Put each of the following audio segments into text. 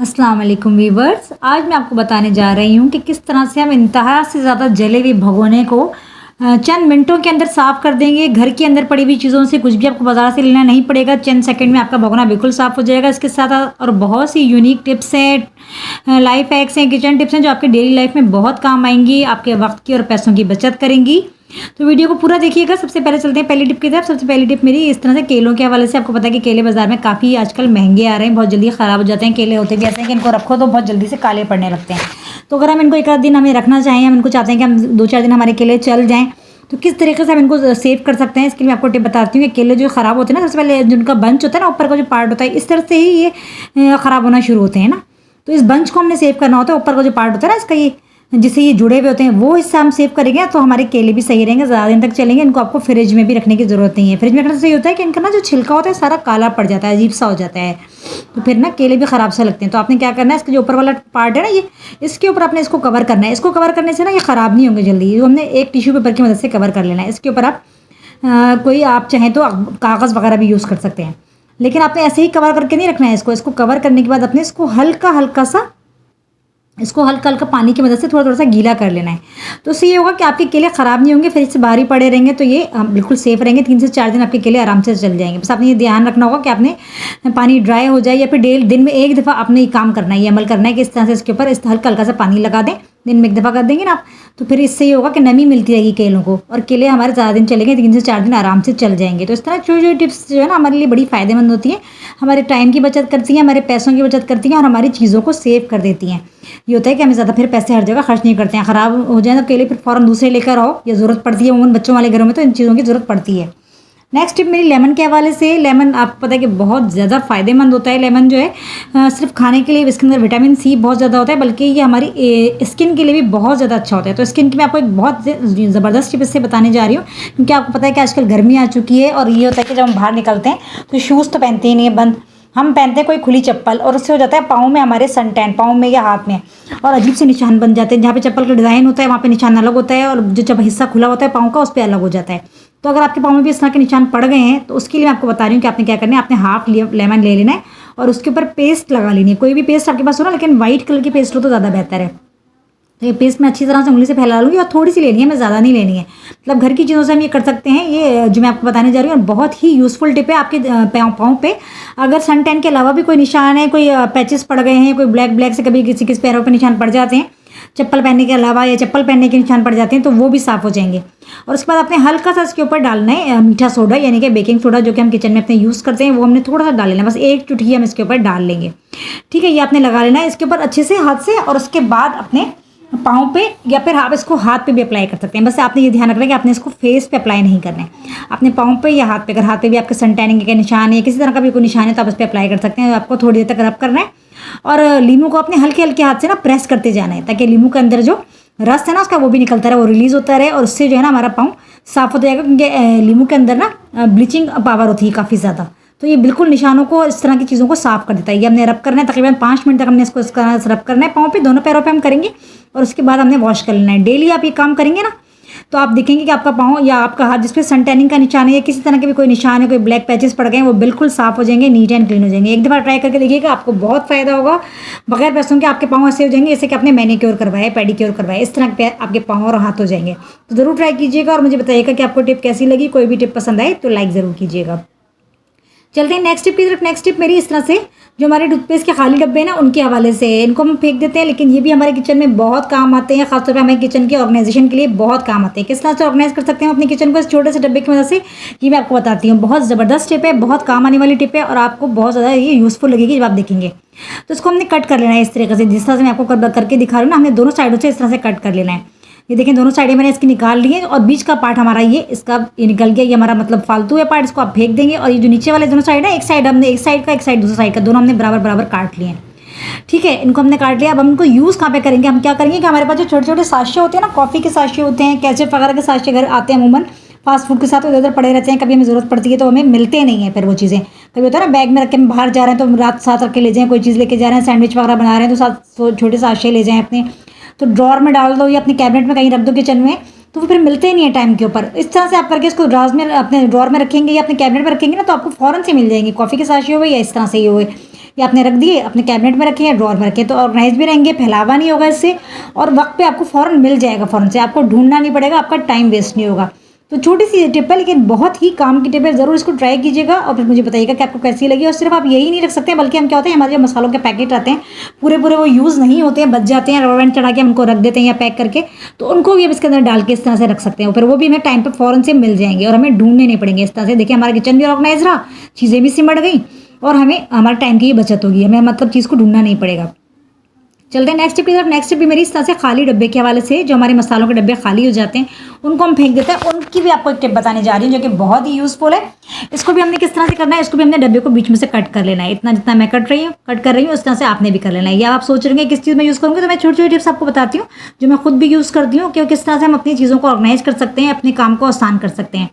अस्सलाम वालेकुम वीवर्स। आज मैं आपको बताने जा रही हूँ कि किस तरह से हम इंतहा से ज़्यादा जले हुए भगोने को चंद मिनटों के अंदर साफ़ कर देंगे। घर के अंदर पड़ी हुई चीज़ों से कुछ भी आपको बाज़ार से लेना नहीं पड़ेगा, चंद सेकंड में आपका भगोना बिल्कुल साफ़ हो जाएगा। इसके साथ और बहुत सी यूनिक टिप्स हैं, लाइफ हैक्स हैं, किचन टिप्स हैं जो आपके डेली लाइफ में बहुत काम आएंगी, आपके वक्त की और पैसों की बचत करेंगी। तो वीडियो को पूरा देखिएगा। सबसे पहले चलते हैं पहली टिप की तरफ। सबसे पहली टिप मेरी इस तरह से केलों के हवाले से। आपको पता है कि केले बाजार में काफ़ी आजकल महंगे आ रहे हैं, बहुत जल्दी ख़राब हो जाते हैं। केले होते भी ऐसे हैं कि इनको रखो तो बहुत जल्दी से काले पड़ने लगते हैं। तो अगर हम इनको एक आध दिन हमें रखना चाहें, हम इनको चाहते हैं कि हम 2-4 दिन हमारे केले चल जाएँ, तो किस तरीके से हम इनको सेव कर सकते हैं, इसके लिए मैं आपको टिप बताती हूँ कि केले जो ख़राब होते हैं ना, सबसे पहले जिनका बंच होता है ना, ऊपर का जो पार्ट होता है, इस तरह से ही ये ख़राब होना शुरू होते हैं ना। तो इस बंच को हमने सेव करना होता है, ऊपर का जो पार्ट होता है ना इसका, ये जिससे ये जुड़े हुए होते हैं, वो हिस्सा हम सेव करेंगे तो हमारे केले भी सही रहेंगे, ज़्यादा दिन तक चलेंगे। इनको आपको फ्रिज में भी रखने की ज़रूरत नहीं है। फ्रिज में रखने से ये होता है कि इनका ना जो छिलका होता है सारा काला पड़ जाता है, अजीब सा हो जाता है, तो फिर ना केले भी ख़राब से लगते हैं। तो आपने क्या करना है, इसके जो ऊपर वाला पार्ट है ना, ये इसके ऊपर आपने इसको कवर करना है। इसको कवर करने से ना ये ख़राब नहीं होंगे जल्दी। ये हमने एक टिश्यू पेपर की मदद से कवर कर लेना है। इसके ऊपर आप कोई आप चाहें तो कागज़ वगैरह भी यूज़ कर सकते हैं, लेकिन आपने ऐसे ही कवर करके नहीं रखना है इसको कवर करने के बाद अपने इसको हल्का हल्का पानी की मदद से थोड़ा सा गीला कर लेना है। तो उससे ये होगा कि आपके केले ख़राब नहीं होंगे, फिर इससे बाहर ही पड़े रहेंगे, तो ये बिल्कुल सेफ़ रहेंगे। 3 से 4 दिन आपके केले आराम से चल जाएंगे। बस आपने ये ध्यान रखना होगा कि आपने पानी ड्राई हो जाए या फिर दिन में एक दफ़ा आपने ये काम करना है, ये अमल करना है कि इस तरह से इसके ऊपर इस हल्का सा पानी लगा दें। दिन में एक दफ़ा कर देंगे ना आप, तो फिर इससे ये होगा कि नमी मिलती रहेगी केलों को, और केले हमारे ज़्यादा दिन चलेंगे, 3 से 4 दिन आराम से चल जाएंगे। तो इस तरह छोटी छोटी टिप्स जो है ना हमारे लिए बड़ी फ़ायदेमंद होती हैं, हमारे टाइम की बचत करती हैं, हमारे पैसों की बचत करती हैं और हमारी चीज़ों को सेव कर देती हैं। ये होता है कि हमें ज़्यादा फिर पैसे हर जगह खर्च नहीं करते हैं। ख़राब हो जाए तो केले फिर फ़ौरन दूसरे लेकर आओ, ये ज़रूरत पड़ती है। उन बच्चों वाले घरों में तो इन चीज़ों की ज़रूरत पड़ती है। नेक्स्ट टिप मेरी लेमन के हवाले से। लेमन आपको पता है कि बहुत ज़्यादा फ़ायदेमंद होता है। लेमन जो है सिर्फ खाने के लिए, इसके अंदर विटामिन सी बहुत ज़्यादा होता है, बल्कि ये हमारी स्किन के लिए भी बहुत ज़्यादा अच्छा होता है। तो स्किन की मैं आपको एक बहुत ज़बरदस्त टिप इससे बताने जा रही हूँ, क्योंकि आपको पता है कि आजकल गर्मी आ चुकी है, और ये होता है कि जब हम बाहर निकलते हैं तो शूज़ तो पहनते ही नहीं है, बंद। हम पहनते हैं कोई खुली चप्पल, और उससे हो जाता है पाँव में हमारे सन टैन, पाँव में या हाथ में, और अजीब से निशान बन जाते हैं। जहाँ पे चप्पल का डिज़ाइन होता है वहाँ पे निशान अलग होता है, और जो जब हिस्सा खुला होता है पाँव का, उस पर अलग हो जाता है। तो अगर आपके पाँव में भी इस तरह के निशान पड़ गए हैं, तो उसके लिए मैं आपको बता रही हूँ कि आपने क्या करना है। आपने हाफ लेमन ले लेना है और उसके ऊपर पेस्ट लगा लेनी है। कोई भी पेस्ट आपके पास हो ना, लेकिन वाइट कलर की पेस्ट हो तो ज़्यादा बेहतर है। तो ये पेस्ट मैं अच्छी तरह से उंगली से फैला लूँगी, और थोड़ी सी लेनी है, मैं ज़्यादा नहीं लेनी है। मतलब घर की चीज़ों से हम ये कर सकते हैं। ये जो मैं आपको बताने जा रही हूँ बहुत ही यूज़फुल टिप है आपके पाँव पे। अगर सन टैन के अलावा भी कोई निशान है, कोई पैचेस पड़ गए हैं, कोई ब्लैक से कभी किसी पैरों पर निशान पड़ जाते हैं, चप्पल पहनने के अलावा, या चप्पल पहनने के निशान पड़ जाते हैं, तो वो भी साफ़ हो जाएंगे। और उसके बाद आपने हल्का सा इसके ऊपर डालना है मीठा सोडा, यानी कि बेकिंग सोडा, जो कि हम किचन में अपने यूज़ करते हैं, वो हमने थोड़ा सा डाल लेना, बस 1 चुटकी हम इसके ऊपर डाल लेंगे। ठीक है, ये आपने लगा लेना है इसके ऊपर अच्छे से हाथ से, और उसके बाद अपने पाँव पे या फिर आप इसको हाथ पे भी अप्लाई कर सकते हैं। बस आपने ये ध्यान रखना है कि आपने इसको फेस पे अप्लाई नहीं करना है, अपने पाँव पे या हाथ पे। अगर हाथ पे भी आपके सन टैनिंग के निशान है, किसी तरह का भी कोई निशान है, तो आप इस पर अप्लाई कर सकते हैं। आपको थोड़ी देर तक रब करना है, और लीमू को अपने हल्के हल्के हाथ से ना प्रेस करते जाना है, ताकि लीमू के अंदर जो रस है ना उसका, वो भी निकलता रहे, वो रिलीज़ होता रहे, और उससे जो है ना हमारा पाँव साफ़ हो जाएगा। क्योंकि लीमू के अंदर ना ब्लीचिंग पावर होती है काफ़ी ज़्यादा, तो ये बिल्कुल निशानों को, इस तरह की चीज़ों को साफ़ कर देता है। ये हमने रब करना है, तकरीबन 5 मिनट तक हमने इसको इस तरह से रब करना है पाँव पे, दोनों पैरों पे हम करेंगे, और उसके बाद हमने वॉश कर लेना है। डेली आप ये काम करेंगे ना, तो आप देखेंगे कि आपका पाँव या आपका हाथ जिस पे सन टैनिंग का निशान है, या किसी तरह के भी कोई निशान है, कोई ब्लैक पैचेस पड़ गए हैं, वो बिल्कुल साफ़ हो जाएंगे, नीट एंड क्लीन हो जाएंगे। एक दफ़ा ट्राई करके देखिएगा, आपको बहुत फ़ायदा होगा। बगैर पैसों के आपके पाँव ऐसे हो जाएंगे जैसे कि आपने मैनीक्योर करवाया, पेडिक्योर करवाया, इस तरह के आपके पाँव और हाथ हो जाएंगे। तो ज़रूर ट्राई कीजिएगा, और मुझे बताइएगा कि आपको टिप कैसी लगी। कोई भी टिप पसंद आए तो लाइक ज़रूर कीजिएगा। चलते हैं नेक्स्ट टिप की तरफ। नेक्स्ट टिप मेरी इस तरह से, जो हमारे टूथपेस्ट के खाली डब्बे हैं ना, उनके हवाले से। इनको हम फेंक देते हैं, लेकिन ये भी हमारे किचन में बहुत काम आते हैं, खासतौर पे हमारे किचन के ऑर्गेनाइजेशन के लिए बहुत काम आते हैं। किस तरह से ऑर्गेनाइज कर सकते हैं अपने किचन को इस छोटे से डब्बे की मदद से, ये मैं आपको बताती हूँ। बहुत ज़बरदस्त टिप है, बहुत काम आने वाली टिप है, और आपको बहुत ज़्यादा ये यूज़फुल लगेगी जब आप देखेंगे। तो इसको हमने कट कर लेना है इस तरीके से, जिस तरह से मैं आपको करके दिखा रही हूँ ना, हमने दोनों साइडों से इस तरह से कट कर लेना है। ये देखें, दोनों साइडें मैंने इसकी निकाल ली है, और बीच का पार्ट हमारा ये निकल गया। ये हमारा मतलब फालतू है पार्ट, इसको आप फेंक देंगे। और ये जो नीचे वाले दोनों साइड है, एक साइड हमने एक साइड का, एक साइड दूसरा साइड का, दोनों हमने बराबर काट लिए हैं। ठीक है, इनको हमने काट लिया। अब हम इनको यूज़ कहाँ पे करेंगे, हम क्या करेंगे कि हमारे पास जो छोटे छोटे साशे होते हैं ना, कॉफ़ी के साशे होते हैं, केचप वगैरह के साशे घर आते हैं अमूमन, फास्ट फूड के साथ इधर उधर पड़े रहते हैं। कभी हमें ज़रूरत पड़ती है तो हमें मिलते नहीं है फिर वो चीज़ें। कभी होता है ना, बैग में रख के हम बाहर जा रहे हैं तो रात साथ रख के ले जाएँ, कोई चीज़ लेके जा रहे हैं, सैंडविच वगैरह बना रहे हैं, तो साथ छोटे साशे ले जाएँ अपने, तो ड्रॉर में डाल दो या अपने कैबिनेट में कहीं रख दो किचन में, तो वो फिर मिलते ही नहीं है टाइम के ऊपर। इस तरह से आप करके इसको ड्रॉज में, अपने ड्रॉर में रखेंगे या अपने कैबिनेट में रखेंगे ना, तो आपको फ़ौरन से मिल जाएंगे। कॉफ़ी के साशे हुए या इस तरह से ही हुए, ये आपने रख दिए, अपने कैबिनेट में रखे या ड्रॉर में रखे, तो ऑर्गेनाइज भी रहेंगे, फैलावा नहीं होगा इससे, और वक्त पे आपको फ़ौरन मिल जाएगा, फ़ौरन से आपको ढूंढना नहीं पड़ेगा, आपका टाइम वेस्ट नहीं होगा। तो छोटी सी टिप है लेकिन बहुत ही काम की टिप है, ज़रूर इसको ट्राई कीजिएगा और फिर मुझे बताइएगा कि आपको कैसी लगी। और सिर्फ आप यही नहीं रख सकते हैं, बल्कि हम क्या होते हैं, हमारे जो मसालों के पैकेट आते हैं पूरे पूरे वो यूज़ नहीं होते हैं, बच जाते हैं, रबर बैंड चढ़ा के हम उनको रख देते हैं या पैक करके, तो उनको भी अब इसके अंदर डाल के इस तरह से रख सकते हैं, फिर वो भी हमें टाइम पर फ़ौरन से मिल जाएंगे और हमें ढूंढने नहीं पड़ेंगे। इस तरह से देखिए हमारा किचन भी ऑर्गेनाइज रहा, चीज़ें भी सिमट गई और हमें हमारे टाइम की बचत होगी, हमें मतलब चीज़ को ढूंढना नहीं पड़ेगा। चलते हैं नेक्स्ट टिप की तरफ। नेक्स्ट टिप भी मेरी इस तरह से खाली डब्बे के हवाले से, जो हमारे मसालों के डब्बे खाली हो जाते हैं उनको हम फेंक देते हैं, उनकी भी आपको एक टिप बताने जा रही हूँ जो कि बहुत ही यूज़फुल है। इसको भी हमने किस तरह से करना है, इसको भी हमने डब्बे को बीच में से कट कर लेना है, इतना जितना मैं कट कर रही हूँ उस तरह से आपने भी कर लेना है। या आप सोच रहे हैं किस चीज़ में यूज़ करूँगी, तो मैं छोटी छोटी टिप्स आपको बताती हूँ जो मैं खुद भी यूज़ करती हूँ कि किस तरह से हम अपनी चीज़ों को ऑर्गेनाइज कर सकते हैं, अपने काम को आसान कर सकते हैं।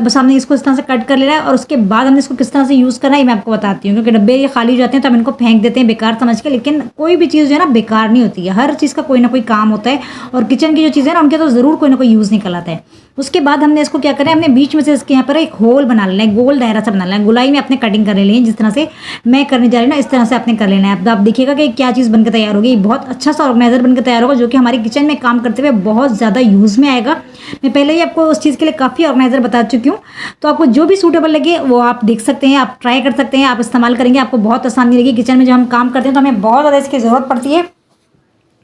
बस हमने इसको इस तरह से कट कर लेना है और उसके बाद हमने इसको किस तरह से यूज़ करना है मैं आपको बताती हूँ, क्योंकि डब्बे ये खाली हो जाते हैं तो हम इनको फेंक देते हैं बेकार समझ के, लेकिन कोई भी चीज़ जो है ना बेकार नहीं होती है, हर चीज़ का कोई ना कोई काम होता है और किचन की जो चीज़ें हैं ना उनके तो ज़रूर कोई ना कोई यूज़ निकल आता है। उसके बाद हमने इसको क्या करें, हमने बीच में से इसके यहाँ पर एक होल बना लेना है, गोल दायरा सा बना लेना है, गुलाई में अपने कटिंग कर लेनी है, जिस तरह से मैं करने जा रही हूँ ना इस तरह से आपने कर लेना है। अब आप देखिएगा कि क्या चीज़ बनकर तैयार होगी, बहुत अच्छा सा ऑर्गेनाइजर बनकर तैयार होगा जो कि हमारे किचन में काम करते हुए बहुत ज़्यादा यूज़ में आएगा। मैं पहले ही आपको उस चीज़ के लिए काफ़ी ऑर्गेनाइजर बता चुकी हूँ, तो आपको जो भी सूटेबल लगे वो आप देख सकते हैं, आप ट्राई कर सकते हैं, आप इस्तेमाल करेंगे, आपको बहुत आसानी लगेगी। किचन में जब हम काम करते हैं तो हमें बहुत ज़्यादा इसकी ज़रूरत पड़ती है।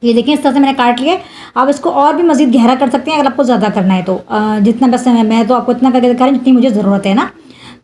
ये देखिए इस तरह से मैंने काट लिया। आप इसको और भी मज़ीद गहरा कर सकते हैं अगर आपको ज़्यादा करना है तो, जितना बस मैं तो आपको इतना करके दिखा रही हूँ जितनी मुझे ज़रूरत है ना,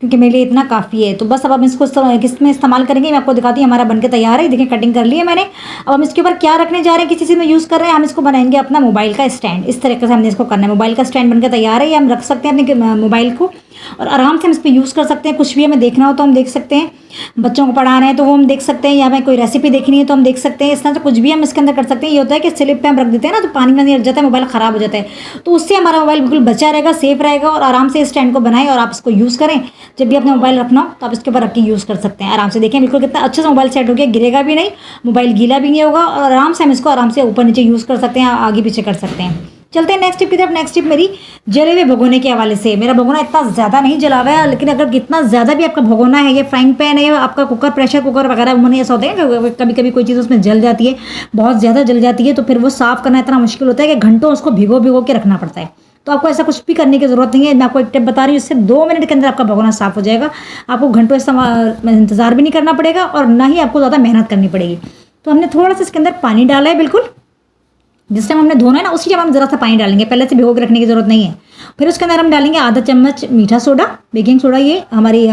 क्योंकि मेरे लिए इतना काफ़ी है। तो बस अब हम इसको किस में इस्तेमाल करेंगे मैं आपको दिखाती हूँ। हमारा बनके तैयार है, देखिए कटिंग कर ली है मैंने। अब हम इसके ऊपर क्या रखने जा रहे हैं, किसी चीज़ में यूज़ कर रहे हैं, हम इसको बनाएंगे अपना मोबाइल का स्टैंड। इस तरीके से हमने इसको करना है, मोबाइल का स्टैंड बनकर तैयार है, ये हम रख सकते हैं अपने मोबाइल को और आराम से हम इस पर यूज़ कर सकते हैं। कुछ भी हमें देखना हो तो हम देख सकते हैं, बच्चों को पढ़ा रहे हैं तो वो हम देख सकते हैं, या हमें कोई रेसिपी देखनी है तो हम देख सकते हैं। इस तरह से कुछ भी हम इसके अंदर कर सकते हैं। ये होता है कि स्लिप पे हम रख देते हैं ना तो पानी में नहीं रख जाता है, मोबाइल ख़राब हो जाता है, तो उससे हमारा मोबाइल बिल्कुल बचा रहेगा, सेफ रहेगा और आराम से स्टैंड को बनाएं और आप इसको यूज़ करें। जब भी अपने मोबाइल रखना हो तो आप इसके ऊपर रख के यूज़ कर सकते हैं आराम से। देखें बिल्कुल कितना अच्छे से मोबाइल सेट हो गया, गिरेगा भी नहीं, मोबाइल गीला भी नहीं होगा और आराम से हम इसको आराम से ऊपर नीचे यूज़ कर सकते हैं, आगे पीछे कर सकते हैं। चलते हैं नेक्स्ट टिप की तरफ। नेक्स्ट टिप मेरी जले हुए भगोने के हवाले से। मेरा भगोना इतना ज़्यादा नहीं जला हुआ है, लेकिन अगर कितना ज़्यादा भी आपका भगोना है, ये फ्राइंग पैन है, आपका कुकर, प्रेशर कुकर वगैरह, उन्होंने ऐसा होता है कि कभी कभी कोई चीज़ उसमें जल जाती है, बहुत ज़्यादा जल जाती है, तो फिर वो साफ़ करना इतना मुश्किल होता है कि घंटों उसको भिगो के रखना पड़ता है। तो आपको ऐसा कुछ भी करने की ज़रूरत नहीं है, मैं आपको एक टिप बता रही हूँ, इससे 2 मिनट के अंदर आपका भगोना साफ़ हो जाएगा। आपको घंटों इंतज़ार भी नहीं करना पड़ेगा और ना ही आपको ज़्यादा मेहनत करनी पड़ेगी। तो हमने थोड़ा सा इसके अंदर पानी डाला है, बिल्कुल जिस टाइम हमने धोना है ना उसी टाइम हम ज़रा सा पानी डालेंगे, पहले से भिगो के रखने की ज़रूरत नहीं है। फिर उसके अंदर हम डालेंगे आधा चम्मच मीठा सोडा, बेकिंग सोडा, ये हमारी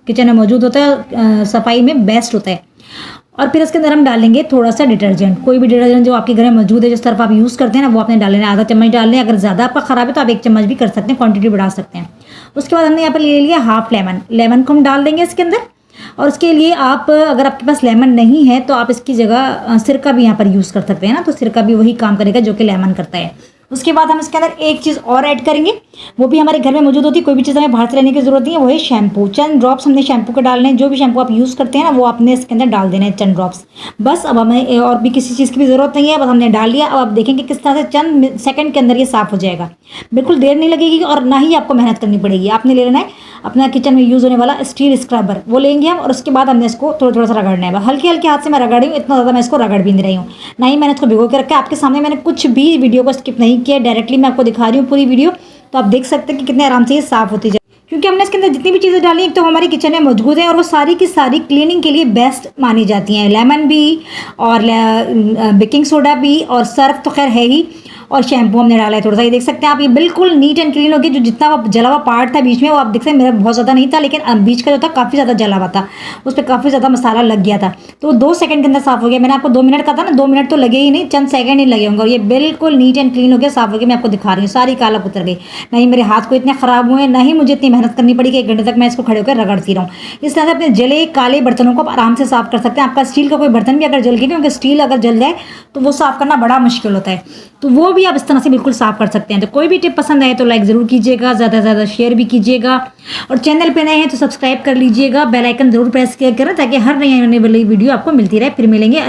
किचन में मौजूद होता है, सफाई में बेस्ट होता है। और फिर इसके अंदर हम डालेंगे थोड़ा सा डिटर्जेंट, कोई भी डिटर्जेंट जो आपके घर में मौजूद है, जिस तरफ आप यूज़ करते हैं ना वो आपने डाल लेना है, आधा चम्मच डाल लें। अगर ज़्यादा आपका ख़राब है तो आप 1 चम्मच भी कर सकते हैं, क्वांटिटी बढ़ा सकते हैं। उसके बाद हमने यहाँ पर ले लिया हाफ लेमन को हम डाल देंगे इसके अंदर। और उसके लिए आप, अगर आपके पास लेमन नहीं है तो आप इसकी जगह सिरका भी यहाँ पर यूज़ कर सकते हैं ना, तो सिरका भी वही काम करेगा जो कि लेमन करता है। उसके बाद हम इसके अंदर एक चीज़ और ऐड करेंगे, वो भी हमारे घर में मौजूद होती है, कोई भी चीज़ हमें बाहर से लेने की जरूरत नहीं है, वो है शैम्पू। चंद ड्रॉप्स हमने शैम्पू के डालने हैं, जो भी शैम्पू आप यूज़ करते हैं ना वो आपने इसके अंदर डाल देना है, चंद ड्रॉप्स बस। अब हमें और भी किसी चीज़ की भी ज़रूरत नहीं है, बस हमने डाल लिया। अब आप देखेंगे किस तरह से चंद सेकंड के अंदर ये साफ़ हो जाएगा, बिल्कुल देर नहीं लगेगी और ना ही आपको मेहनत करनी पड़ेगी। आपने ले लेना है अपना किचन में यूज़ होने वाला स्टील स्क्रबर, वो लेंगे हम और उसके बाद हमने इसको थोड़ा सा रगड़ना है। हल्के हल्के हाथ से मैं रगड़ रही हूँ, इतना ज़्यादा मैं इसको रगड़ भी नहीं रही हूँ, ना ही मैंने इसको भिगो के रखा है। आपके सामने मैंने कुछ भी वीडियो को स्किप नहीं किया, डायरेक्टली मैं आपको दिखा रही हूँ पूरी वीडियो, तो आप देख सकते हैं कि कितने आराम से ये साफ़ होती जाए। क्योंकि हमने इसके अंदर जितनी भी चीज़ें डाली एक तो हमारी किचन में मौजूद है और वो सारी की सारी क्लीनिंग के लिए बेस्ट मानी जाती हैं। लेमन भी और बेकिंग सोडा भी और सर्फ तो खैर है ही, और शैम्पू हमने डाला है थोड़ा सा, ये देख सकते हैं आप, ये बिल्कुल नीट एंड क्लीन हो गया। जो जितना वो जला हुआ पार्ट था बीच में वो आप देख सकते हैं, मेरा बहुत ज़्यादा नहीं था, लेकिन बीच का जो था काफ़ी ज़्यादा जला हुआ था, उस पर काफ़ी ज़्यादा मसाला लग गया था, तो 2 सेकंड के अंदर साफ़ हो गया। मैंने आपको 2 मिनट का था ना, 2 मिनट तो लगे ही नहीं, चंद सेकंड ही लगे होंगे और ये बिल्कुल नीट एंड क्लीन हो गया, साफ़ हो गया। मैं आपको दिखा रही हूँ, सारी काला उतर गई, ना ही मेरे हाथ को इतने ख़राब हुए, ना ही मुझे इतनी मेहनत करनी पड़ी कि 1 घंटे तक मैं इसको खड़े होकर रगड़ती रहूँ। इस तरह से अपने जले काले बर्तनों को आराम से साफ़ कर सकते हैं। आपका स्टील का कोई बर्तन भी अगर जल गया, क्योंकि स्टील अगर जल जाए तो वो साफ़ करना बड़ा मुश्किल होता है, तो वो भी आप इस तरह से बिल्कुल साफ़ कर सकते हैं। तो कोई भी टिप पसंद आए तो लाइक ज़रूर कीजिएगा, ज़्यादा से ज़्यादा शेयर भी कीजिएगा और चैनल पे नए हैं तो सब्सक्राइब कर लीजिएगा, बेल आइकन ज़रूर प्रेस किया करें ताकि हर नई आने वाली वीडियो आपको मिलती रहे। फिर मिलेंगे।